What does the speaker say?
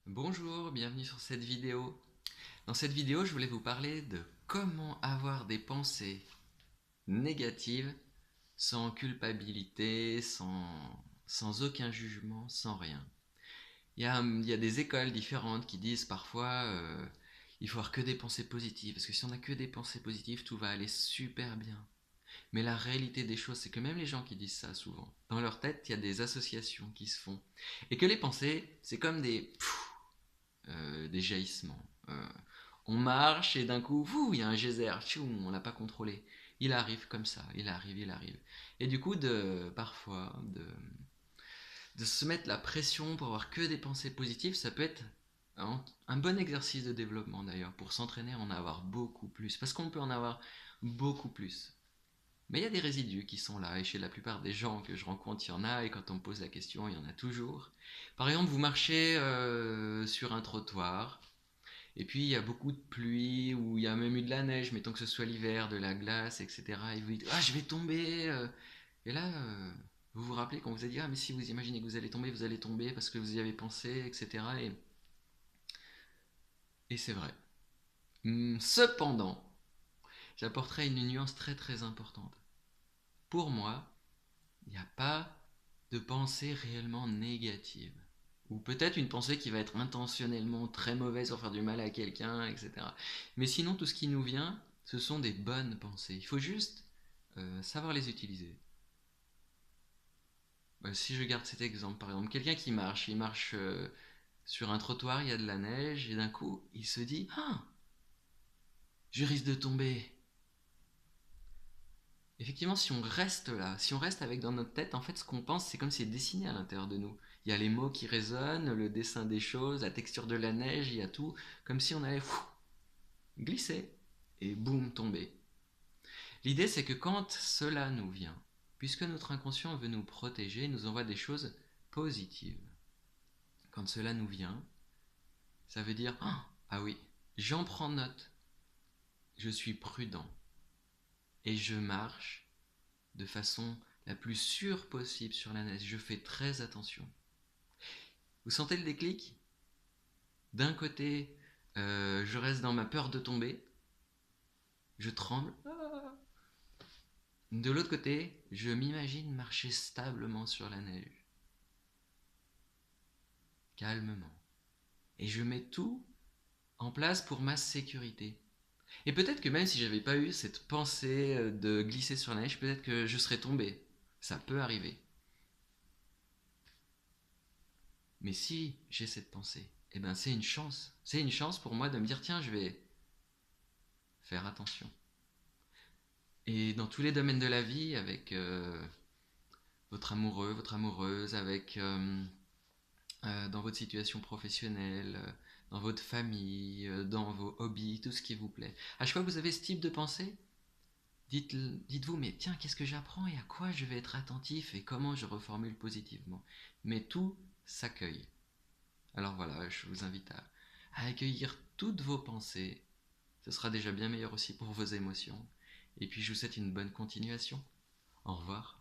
Bonjour, bienvenue sur cette vidéo. Dans cette vidéo, je voulais vous parler de comment avoir des pensées négatives sans culpabilité, sans aucun jugement, sans rien. Il y a des écoles différentes qui disent parfois il faut avoir que des pensées positives, parce que si on n'a que des pensées positives, tout va aller super bien. Mais la réalité des choses, c'est que même les gens qui disent ça souvent, dans leur tête, il y a des associations qui se font. Et que les pensées, c'est comme des jaillissements. On marche et d'un coup, il y a un geyser, tchoum, on l'a pas contrôlé. Il arrive comme ça, il arrive. Et du coup, parfois, de se mettre la pression pour avoir que des pensées positives, ça peut être un bon exercice de développement d'ailleurs, pour s'entraîner à en avoir beaucoup plus. Parce qu'on peut en avoir beaucoup plus. Mais il y a des résidus qui sont là, et chez la plupart des gens que je rencontre, il y en a, et quand on me pose la question, il y en a toujours. Par exemple, vous marchez sur un trottoir, et puis il y a beaucoup de pluie, ou il y a même eu de la neige, mettons que ce soit l'hiver, de la glace, etc. Et vous dites, ah, je vais tomber. Et là, vous vous rappelez qu'on vous a dit, ah, mais si vous imaginez que vous allez tomber parce que vous y avez pensé, etc. Et c'est vrai. Cependant, j'apporterai une nuance très très importante. Pour moi, il n'y a pas de pensée réellement négative. Ou peut-être une pensée qui va être intentionnellement très mauvaise pour faire du mal à quelqu'un, etc. Mais sinon, tout ce qui nous vient, ce sont des bonnes pensées. Il faut juste savoir les utiliser. Si je garde cet exemple, par exemple, quelqu'un qui marche, il marche sur un trottoir, il y a de la neige, et d'un coup, il se dit, ah, je risque de tomber. Effectivement, si on reste là, si on reste avec dans notre tête, en fait, ce qu'on pense, c'est comme si c'est dessiné à l'intérieur de nous. Il y a les mots qui résonnent, le dessin des choses, la texture de la neige, il y a tout, comme si on allait glisser et boum, tomber. L'idée, c'est que quand cela nous vient, puisque notre inconscient veut nous protéger, il nous envoie des choses positives. Quand cela nous vient, ça veut dire ah oui, j'en prends note, je suis prudent et je marche de façon la plus sûre possible sur la neige. Je fais très attention. Vous sentez le déclic? D'un côté, je reste dans ma peur de tomber, je tremble. De l'autre côté, je m'imagine marcher stablement sur la neige, calmement. Et je mets tout en place pour ma sécurité. Et peut-être que même si j'avais pas eu cette pensée de glisser sur la neige, peut-être que je serais tombé. Ça peut arriver. Mais si j'ai cette pensée, eh ben c'est une chance. C'est une chance pour moi de me dire tiens, je vais faire attention. Et dans tous les domaines de la vie, avec votre amoureux, votre amoureuse, avec dans votre situation professionnelle, dans votre famille, dans vos hobbies, tout ce qui vous plaît. À chaque fois que vous avez ce type de pensée, dites-vous, mais tiens, qu'est-ce que j'apprends et à quoi je vais être attentif et comment je reformule positivement. Mais tout s'accueille. Alors voilà, je vous invite à accueillir toutes vos pensées. Ce sera déjà bien meilleur aussi pour vos émotions. Et puis je vous souhaite une bonne continuation. Au revoir.